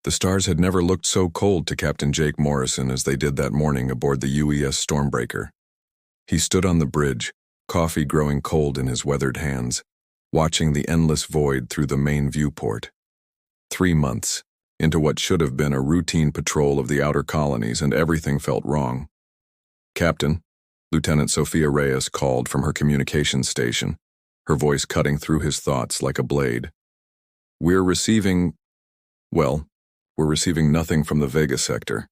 The stars had never looked so cold to Captain Jake Morrison as they did that morning aboard the UES Stormbreaker. He stood on the bridge, coffee growing cold in his weathered hands, watching the endless void through the main viewport. 3 months into what should have been a routine patrol of the outer colonies, and everything felt wrong. "Captain," Lieutenant Sophia Reyes called from her communications station, her voice cutting through his thoughts like a blade. We're receiving nothing from the Vega sector."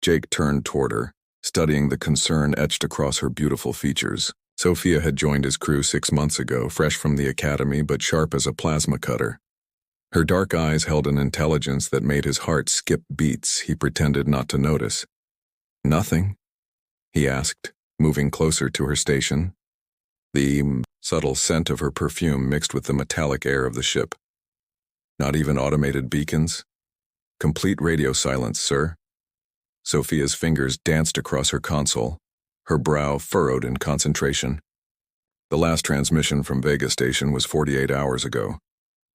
Jake turned toward her, studying the concern etched across her beautiful features. Sophia had joined his crew 6 months ago, fresh from the academy but sharp as a plasma cutter. Her dark eyes held an intelligence that made his heart skip beats he pretended not to notice. "Nothing?" he asked, moving closer to her station. The subtle scent of her perfume mixed with the metallic air of the ship. "Not even automated beacons?" "Complete radio silence, sir." Sophia's fingers danced across her console, her brow furrowed in concentration. "The last transmission from Vega Station was 48 hours ago.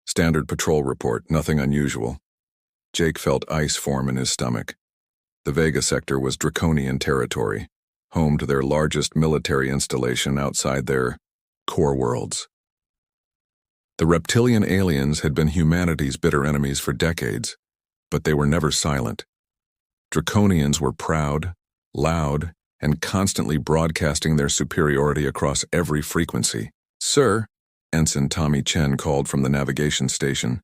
Standard patrol report, nothing unusual." Jake felt ice form in his stomach. The Vega sector was Draconian territory, home to their largest military installation outside their core worlds. The reptilian aliens had been humanity's bitter enemies for decades, but they were never silent. Draconians were proud, loud, and constantly broadcasting their superiority across every frequency. "Sir," Ensign Tommy Chen called from the navigation station,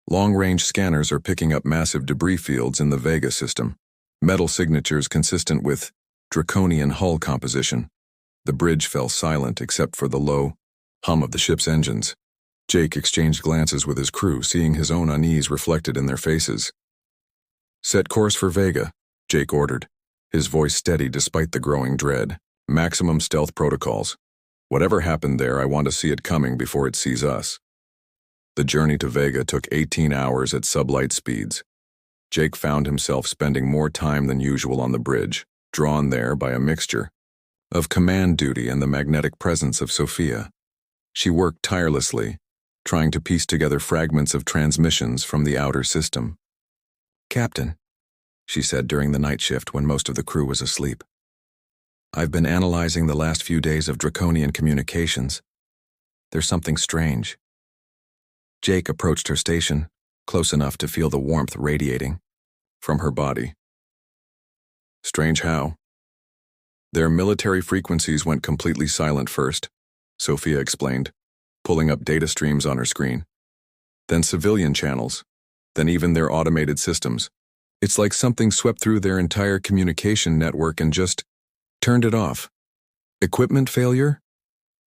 "long-range scanners are picking up massive debris fields in the Vega system, metal signatures consistent with Draconian hull composition." The bridge fell silent except for the low hum of the ship's engines. Jake exchanged glances with his crew, seeing his own unease reflected in their faces. "Set course for Vega," Jake ordered, his voice steady despite the growing dread. "Maximum stealth protocols. Whatever happened there, I want to see it coming before it sees us." The journey to Vega took 18 hours at sublight speeds. Jake found himself spending more time than usual on the bridge, drawn there by a mixture of command duty and the magnetic presence of Sophia. She worked tirelessly, trying to piece together fragments of transmissions from the outer system. "Captain," she said during the night shift when most of the crew was asleep, "I've been analyzing the last few days of Draconian communications. There's something strange." Jake approached her station, close enough to feel the warmth radiating from her body. "Strange how?" "Their military frequencies went completely silent first," Sophia explained, pulling up data streams on her screen. "Then civilian channels, then even their automated systems. It's like something swept through their entire communication network and just turned it off." "Equipment failure?"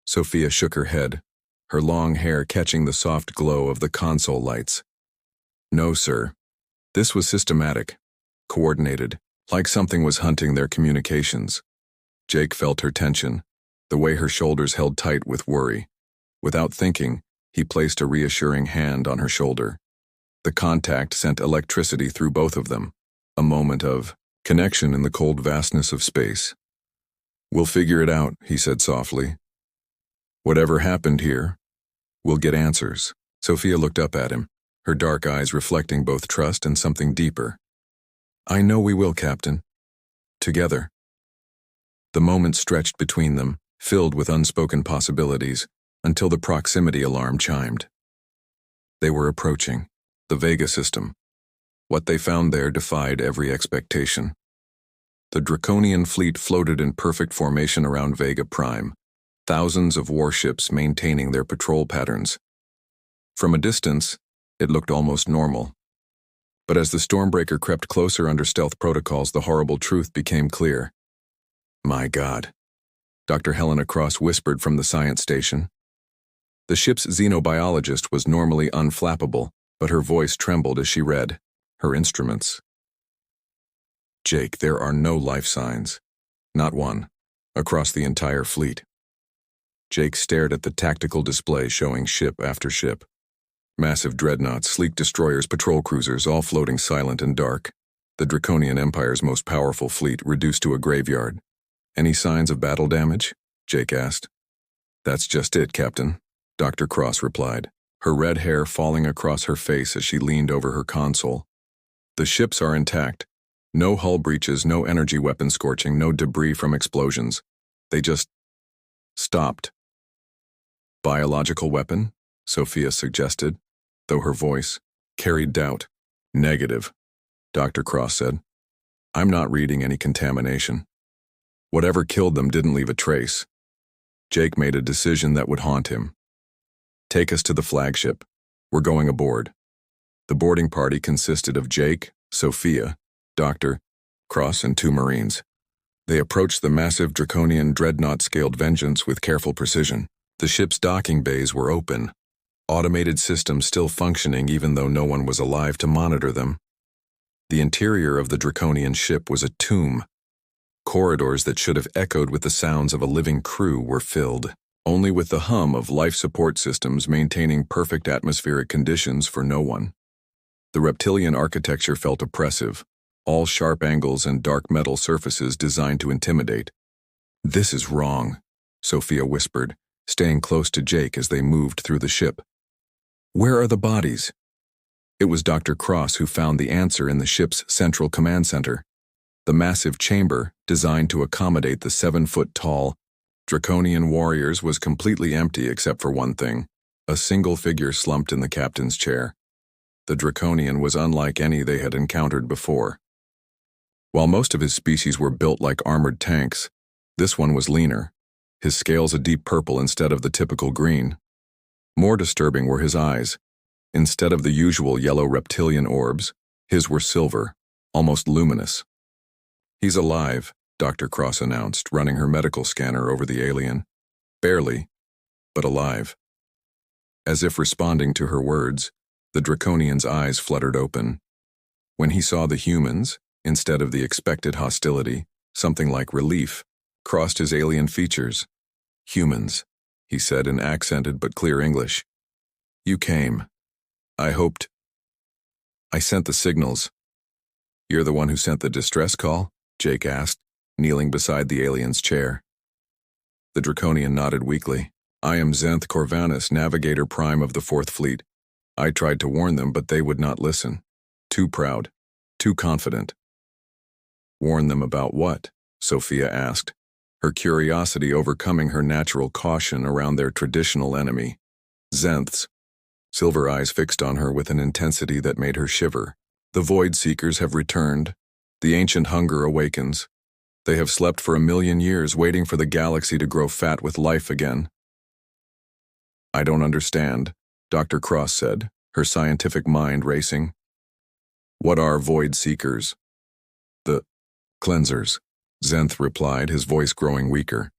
Sophia shook her head, her long hair catching the soft glow of the console lights. "No, sir. This was systematic, coordinated, like something was hunting their communications." Jake felt her tension, the way her shoulders held tight with worry. Without thinking, he placed a reassuring hand on her shoulder. The contact sent electricity through both of them, a moment of connection in the cold vastness of space. "We'll figure it out," he said softly. "Whatever happened here, we'll get answers." Sophia looked up at him, her dark eyes reflecting both trust and something deeper. "I know we will, Captain. Together." The moment stretched between them, filled with unspoken possibilities, until the proximity alarm chimed. They were approaching the Vega system. What they found there defied every expectation. The Draconian fleet floated in perfect formation around Vega Prime, thousands of warships maintaining their patrol patterns. From a distance, it looked almost normal. But as the Stormbreaker crept closer under stealth protocols, the horrible truth became clear. "My God," Dr. Helena Cross whispered from the science station. The ship's xenobiologist was normally unflappable, but her voice trembled as she read her instruments. "Jake, there are no life signs. Not one. Across the entire fleet." Jake stared at the tactical display showing ship after ship. Massive dreadnoughts, sleek destroyers, patrol cruisers, all floating silent and dark. The Draconian Empire's most powerful fleet reduced to a graveyard. "Any signs of battle damage?" Jake asked. "That's just it, Captain," Dr. Cross replied, her red hair falling across her face as she leaned over her console. The ships are intact. No hull breaches, no energy weapon scorching, no debris from explosions. They just stopped. Biological weapon? Sophia suggested, though her voice carried doubt. Negative, Dr. Cross said. I'm not reading any contamination. Whatever killed them didn't leave a trace. Jake made a decision that would haunt him. Take us to the flagship. We're going aboard. The boarding party consisted of Jake, Sophia, Dr. Cross, and 2 Marines. They approached the massive Draconian dreadnought-scaled Vengeance with careful precision. The ship's docking bays were open, automated systems still functioning even though no one was alive to monitor them. The interior of the Draconian ship was a tomb. Corridors that should have echoed with the sounds of a living crew were filled, only with the hum of life support systems maintaining perfect atmospheric conditions for no one. The reptilian architecture felt oppressive, all sharp angles and dark metal surfaces designed to intimidate. This is wrong, Sophia whispered, staying close to Jake as they moved through the ship. Where are the bodies? It was Dr. Cross who found the answer in the ship's central command center. The massive chamber, designed to accommodate the 7-foot-tall Draconian warriors, was completely empty except for one thing: a single figure slumped in the captain's chair. The Draconian was unlike any they had encountered before. While most of his species were built like armored tanks, this one was leaner, his scales a deep purple instead of the typical green. More disturbing were his eyes. Instead of the usual yellow reptilian orbs, his were silver, almost luminous. He's alive, Dr. Cross announced, running her medical scanner over the alien. Barely, but alive. As if responding to her words, the Draconian's eyes fluttered open. When he saw the humans, instead of the expected hostility, something like relief crossed his alien features. Humans, he said in accented but clear English. You came. I hoped. I sent the signals. You're the one who sent the distress call? Jake asked, kneeling beside the alien's chair. The Draconian nodded weakly. I am Zenth Corvanus, Navigator Prime of the 4th Fleet. I tried to warn them, but they would not listen. Too proud. Too confident. Warn them about what? Sophia asked, her curiosity overcoming her natural caution around their traditional enemy. Zenths. Silver eyes fixed on her with an intensity that made her shiver. The Void Seekers have returned. The ancient hunger awakens. They have slept for 1,000,000 years, waiting for the galaxy to grow fat with life again. I don't understand, Dr. Cross said, her scientific mind racing. What are Void Seekers? The cleansers, Zenth replied, his voice growing weaker.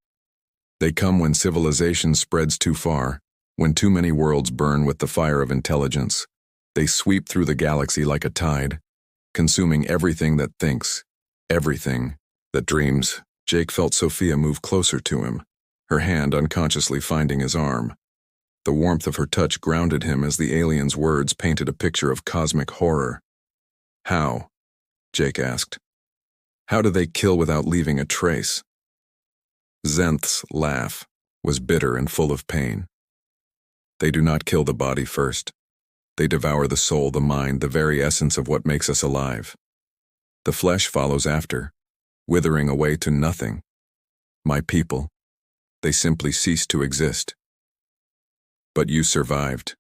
They come when civilization spreads too far, when too many worlds burn with the fire of intelligence. They sweep through the galaxy like a tide, consuming everything that thinks, everything that dreams. Jake felt Sophia move closer to him, her hand unconsciously finding his arm. The warmth of her touch grounded him as the alien's words painted a picture of cosmic horror. How? Jake asked. How do they kill without leaving a trace? Zenth's laugh was bitter and full of pain. They do not kill the body first. They devour the soul, the mind, the very essence of what makes us alive. The flesh follows after, withering away to nothing. My people, they simply cease to exist. But you survived,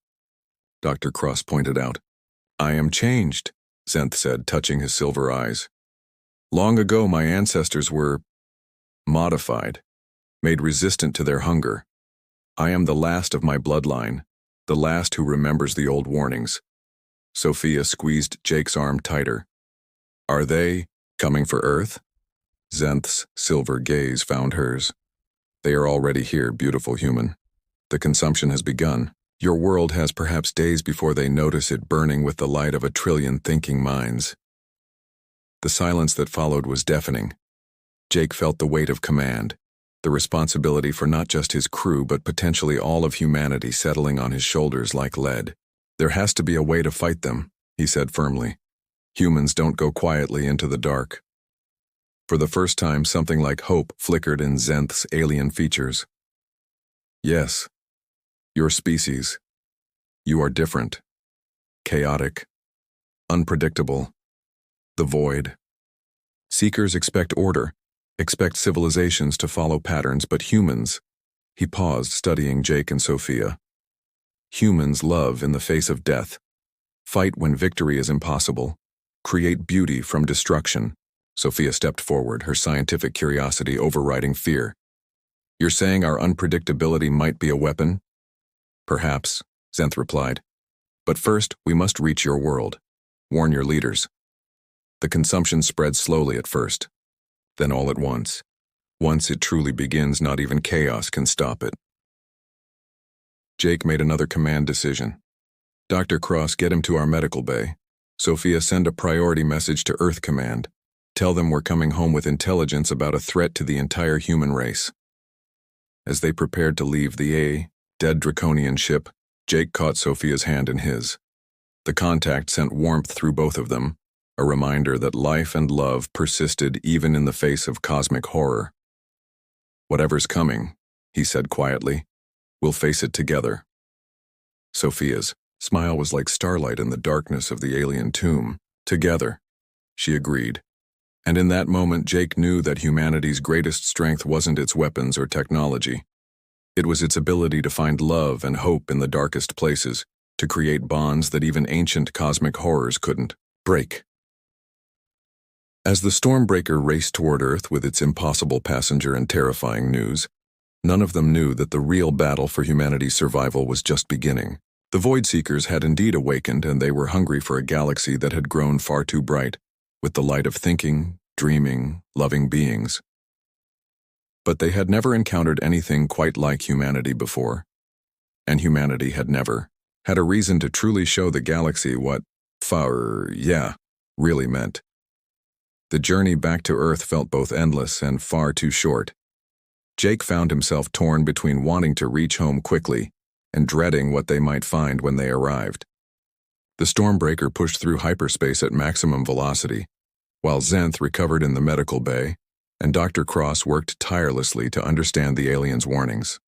Dr. Cross pointed out. I am changed, Zenth said, touching his silver eyes. Long ago my ancestors were modified, made resistant to their hunger. I am the last of my bloodline, the last who remembers the old warnings. Sophia squeezed Jake's arm tighter. Are they coming for Earth? Zenth's silver gaze found hers. They are already here, beautiful human. The consumption has begun. Your world has perhaps days before they notice it burning with the light of 1,000,000,000,000 thinking minds. The silence that followed was deafening. Jake felt the weight of command, the responsibility for not just his crew but potentially all of humanity settling on his shoulders like lead. There has to be a way to fight them, he said firmly. Humans don't go quietly into the dark. For the first time, something like hope flickered in Zenth's alien features. Yes, your species. You are different. Chaotic. Unpredictable. The void. Seekers expect order, expect civilizations to follow patterns, but humans— He paused, studying Jake and Sophia. Humans love in the face of death, fight when victory is impossible, create beauty from destruction. Sophia stepped forward, her scientific curiosity overriding fear. You're saying our unpredictability might be a weapon? Perhaps, Zenth replied. But first, we must reach your world. Warn your leaders. The consumption spread slowly at first, then all at once. Once it truly begins, not even chaos can stop it. Jake made another command decision. Dr. Cross, get him to our medical bay. Sophia, send a priority message to Earth Command. Tell them we're coming home with intelligence about a threat to the entire human race. As they prepared to leave the dead Draconian ship, Jake caught Sophia's hand in his. The contact sent warmth through both of them, a reminder that life and love persisted even in the face of cosmic horror. Whatever's coming, he said quietly, we'll face it together. Sophia's smile was like starlight in the darkness of the alien tomb. Together, she agreed. And in that moment, Jake knew that humanity's greatest strength wasn't its weapons or technology. It was its ability to find love and hope in the darkest places, to create bonds that even ancient cosmic horrors couldn't break. As the Stormbreaker raced toward Earth with its impossible passenger and terrifying news, none of them knew that the real battle for humanity's survival was just beginning. The Void Seekers had indeed awakened, and they were hungry for a galaxy that had grown far too bright, with the light of thinking, dreaming, loving beings. But they had never encountered anything quite like humanity before, and humanity had never had a reason to truly show the galaxy what really meant. The journey back to Earth felt both endless and far too short. Jake found himself torn between wanting to reach home quickly and dreading what they might find when they arrived. The Stormbreaker pushed through hyperspace at maximum velocity, while Zenth recovered in the medical bay, and Dr. Cross worked tirelessly to understand the aliens' warnings.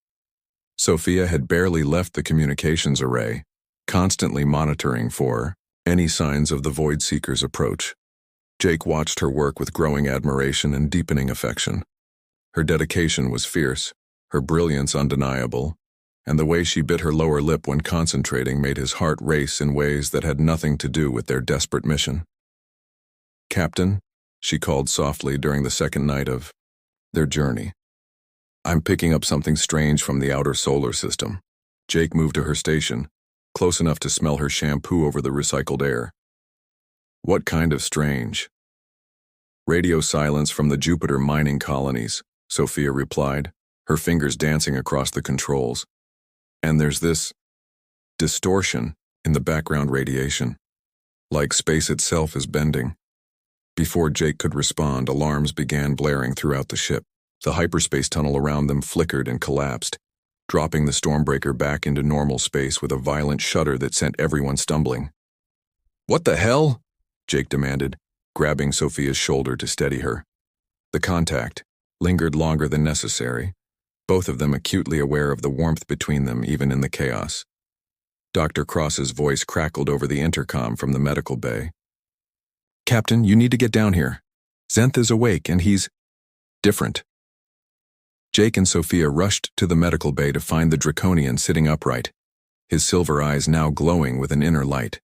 Sophia had barely left the communications array, constantly monitoring for any signs of the Void Seekers' approach. Jake watched her work with growing admiration and deepening affection. Her dedication was fierce, her brilliance undeniable, and the way she bit her lower lip when concentrating made his heart race in ways that had nothing to do with their desperate mission. Captain, she called softly during the second night of their journey. I'm picking up something strange from the outer solar system. Jake moved to her station, close enough to smell her shampoo over the recycled air. What kind of strange? Radio silence from the Jupiter mining colonies, Sophia replied, her fingers dancing across the controls. And there's this distortion in the background radiation, like space itself is bending. Before Jake could respond, alarms began blaring throughout the ship. The hyperspace tunnel around them flickered and collapsed, dropping the Stormbreaker back into normal space with a violent shudder that sent everyone stumbling. What the hell? Jake demanded, grabbing Sophia's shoulder to steady her. The contact lingered longer than necessary, both of them acutely aware of the warmth between them even in the chaos. Dr. Cross's voice crackled over the intercom from the medical bay. Captain, you need to get down here. Zenth is awake and he's different. Jake and Sophia rushed to the medical bay to find the Draconian sitting upright, his silver eyes now glowing with an inner light.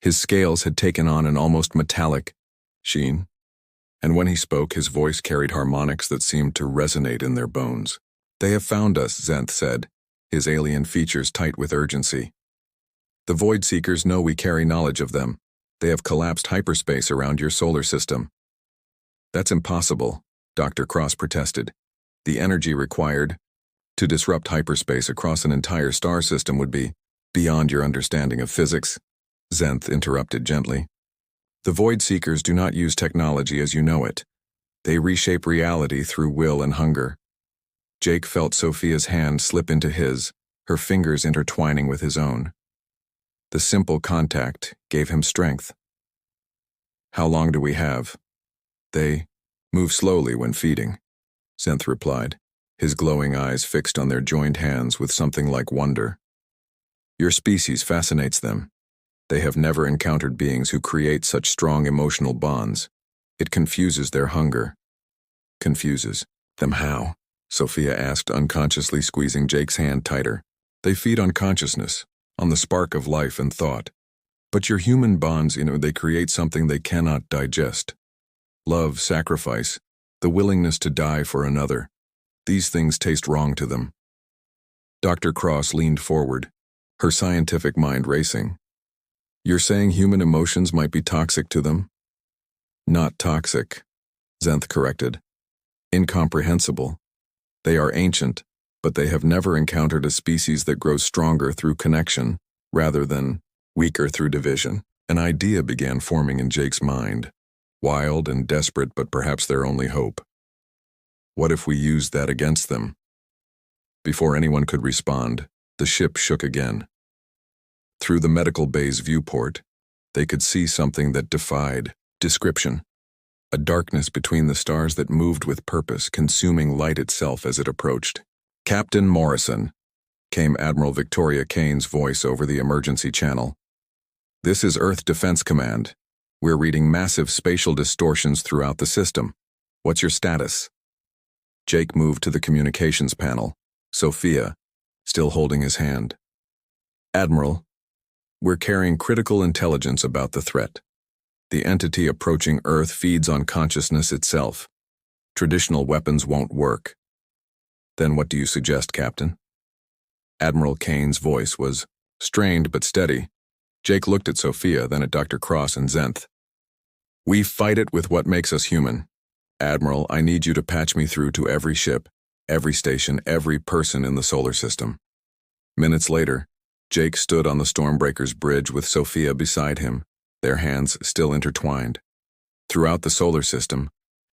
His scales had taken on an almost metallic sheen, and when he spoke, his voice carried harmonics that seemed to resonate in their bones. They have found us, Zenth said, his alien features tight with urgency. The Void Seekers know we carry knowledge of them. They have collapsed hyperspace around your solar system. That's impossible, Dr. Cross protested. The energy required to disrupt hyperspace across an entire star system would be beyond your understanding of physics, Zenth interrupted gently. The Void Seekers do not use technology as you know it. They reshape reality through will and hunger. Jake felt Sophia's hand slip into his, her fingers intertwining with his own. The simple contact gave him strength. How long do we have? They move slowly when feeding, Zenth replied, his glowing eyes fixed on their joined hands with something like wonder. Your species fascinates them. They have never encountered beings who create such strong emotional bonds. It confuses their hunger. Confuses them how? Sophia asked, unconsciously squeezing Jake's hand tighter. They feed on consciousness, on the spark of life and thought. But your human bonds, they create something they cannot digest. Love, sacrifice, the willingness to die for another. These things taste wrong to them. Dr. Cross leaned forward, her scientific mind racing. You're saying human emotions might be toxic to them? Not toxic, Zenth corrected. Incomprehensible. They are ancient, but they have never encountered a species that grows stronger through connection, rather than weaker through division. An idea began forming in Jake's mind, wild and desperate, but perhaps their only hope. What if we used that against them? Before anyone could respond, the ship shook again. Through the medical bay's viewport, they could see something that defied description. A darkness between the stars that moved with purpose, consuming light itself as it approached. Captain Morrison, came Admiral Victoria Kane's voice over the emergency channel. This is Earth Defense Command. We're reading massive spatial distortions throughout the system. What's your status? Jake moved to the communications panel, Sophia, still holding his hand. Admiral, we're carrying critical intelligence about the threat. The entity approaching Earth feeds on consciousness itself. Traditional weapons won't work. Then what do you suggest, Captain? Admiral Kane's voice was strained but steady. Jake looked at Sophia, then at Dr. Cross and Zenth. We fight it with what makes us human. Admiral, I need you to patch me through to every ship, every station, every person in the solar system. Minutes later, Jake stood on the Stormbreaker's bridge with Sophia beside him, their hands still intertwined. Throughout the solar system,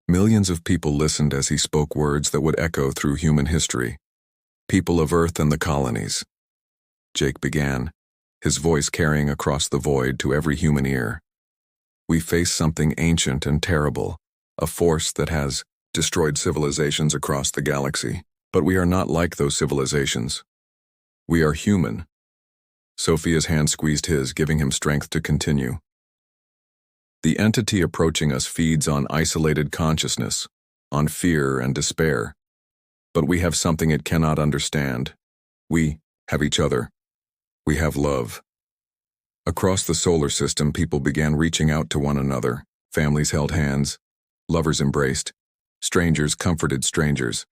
millions of people listened as he spoke words that would echo through human history. People of Earth and the colonies. Jake began, his voice carrying across the void to every human ear. We face something ancient and terrible, a force that has destroyed civilizations across the galaxy. But we are not like those civilizations. We are human. Sophia's hand squeezed his, giving him strength to continue. The entity approaching us feeds on isolated consciousness, on fear and despair. But we have something it cannot understand. We have each other. We have love. Across the solar system, people began reaching out to one another. Families held hands. Lovers embraced. Strangers comforted strangers.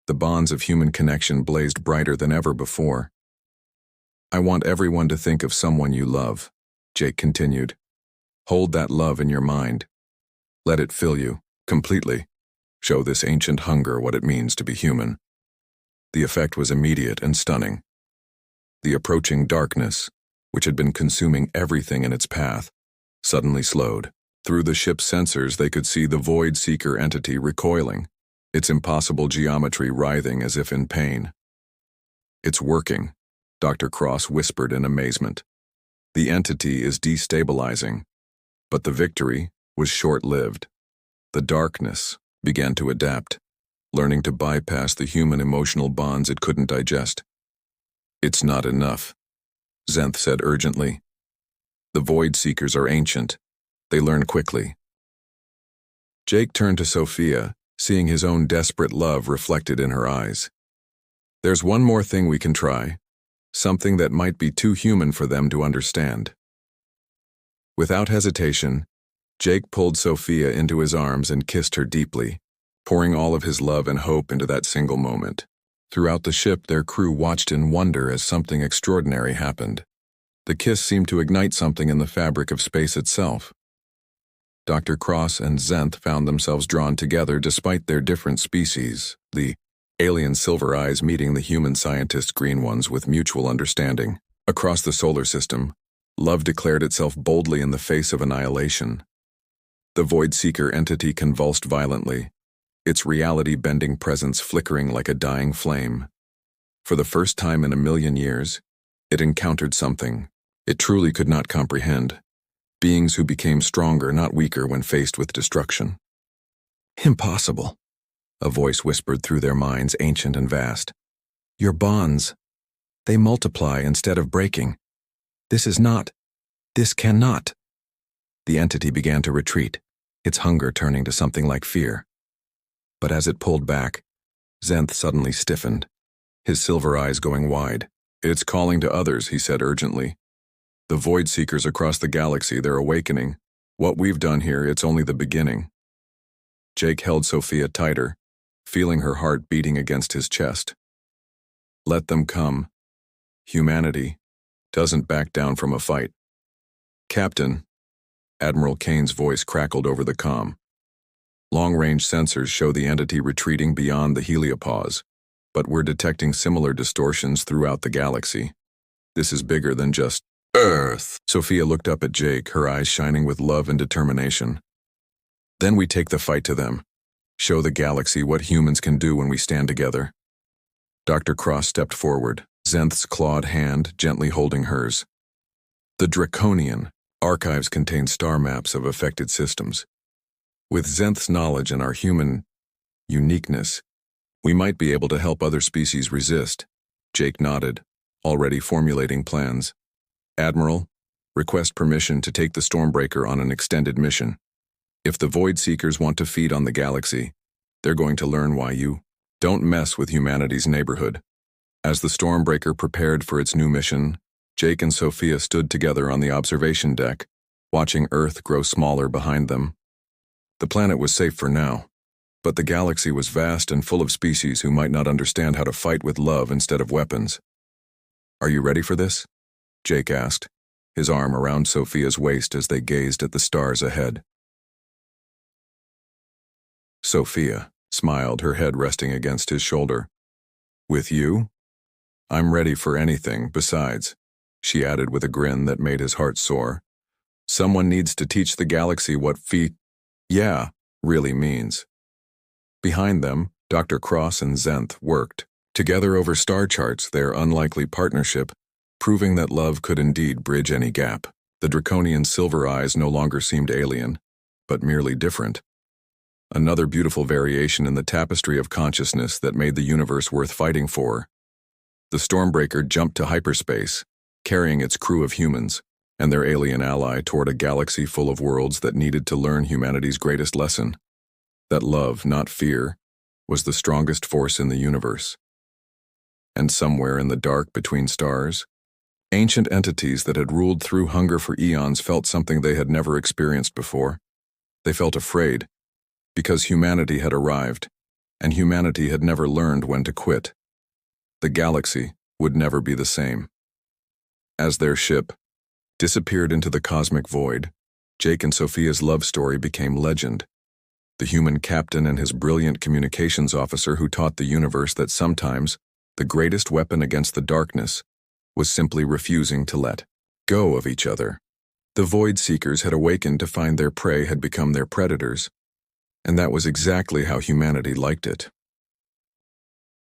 The bonds of human connection blazed brighter than ever before. I want everyone to think of someone you love, Jake continued. Hold that love in your mind. Let it fill you, completely. Show this ancient hunger what it means to be human. The effect was immediate and stunning. The approaching darkness, which had been consuming everything in its path, suddenly slowed. Through the ship's sensors, they could see the Void Seeker entity recoiling, its impossible geometry writhing as if in pain. It's working, Dr. Cross whispered in amazement. The entity is destabilizing. But the victory was short-lived. The darkness began to adapt, learning to bypass the human emotional bonds it couldn't digest. It's not enough, Zenth said urgently. The Void Seekers are ancient. They learn quickly. Jake turned to Sophia, seeing his own desperate love reflected in her eyes. There's one more thing we can try, something that might be too human for them to understand. Without hesitation, Jake pulled Sophia into his arms and kissed her deeply, pouring all of his love and hope into that single moment. Throughout the ship, their crew watched in wonder as something extraordinary happened. The kiss seemed to ignite something in the fabric of space itself. Dr. Cross and Zenth found themselves drawn together despite their different species, the alien silver eyes meeting the human scientist green ones with mutual understanding. Across the solar system, love declared itself boldly in the face of annihilation. The Void Seeker entity convulsed violently, its reality-bending presence flickering like a dying flame. For the first time in a million years, it encountered something it truly could not comprehend. Beings who became stronger, not weaker, when faced with destruction. Impossible, a voice whispered through their minds, ancient and vast. Your bonds, they multiply instead of breaking. This is not. This cannot. The entity began to retreat, its hunger turning to something like fear. But as it pulled back, Zenth suddenly stiffened, his silver eyes going wide. It's calling to others, he said urgently. The void seekers across the galaxy, they're awakening. What we've done here, it's only the beginning. Jake held Sophia tighter, feeling her heart beating against his chest. Let them come. Humanity doesn't back down from a fight. Captain, Admiral Kane's voice crackled over the comm. Long-range sensors show the entity retreating beyond the heliopause, but we're detecting similar distortions throughout the galaxy. This is bigger than just Earth. Sophia looked up at Jake, her eyes shining with love and determination. Then we take the fight to them. Show the galaxy what humans can do when we stand together. Dr. Cross stepped forward, Zenth's clawed hand gently holding hers. The Draconian archives contain star maps of affected systems. With Zenth's knowledge and our human uniqueness, we might be able to help other species resist. Jake nodded, already formulating plans. Admiral, request permission to take the Stormbreaker on an extended mission. If the Void Seekers want to feed on the galaxy, they're going to learn why you don't mess with humanity's neighborhood. As the Stormbreaker prepared for its new mission, Jake and Sophia stood together on the observation deck, watching Earth grow smaller behind them. The planet was safe for now, but the galaxy was vast and full of species who might not understand how to fight with love instead of weapons. Are you ready for this? Jake asked, his arm around Sophia's waist as they gazed at the stars ahead. Sophia smiled, her head resting against his shoulder. With you? I'm ready for anything besides, she added with a grin that made his heart soar. Someone needs to teach the galaxy what really means. Behind them, Dr. Cross and Zenth worked together over star charts, their unlikely partnership, proving that love could indeed bridge any gap. The Draconian silver eyes no longer seemed alien, but merely different. Another beautiful variation in the tapestry of consciousness that made the universe worth fighting for. The Stormbreaker jumped to hyperspace, carrying its crew of humans and their alien ally toward a galaxy full of worlds that needed to learn humanity's greatest lesson. That love, not fear, was the strongest force in the universe. And somewhere in the dark between stars, ancient entities that had ruled through hunger for eons felt something they had never experienced before. They felt afraid, because humanity had arrived, and humanity had never learned when to quit. The galaxy would never be the same. As their ship disappeared into the cosmic void, Jake and Sophia's love story became legend. The human captain and his brilliant communications officer who taught the universe that sometimes the greatest weapon against the darkness was simply refusing to let go of each other. The Void Seekers had awakened to find their prey had become their predators, and that was exactly how humanity liked it.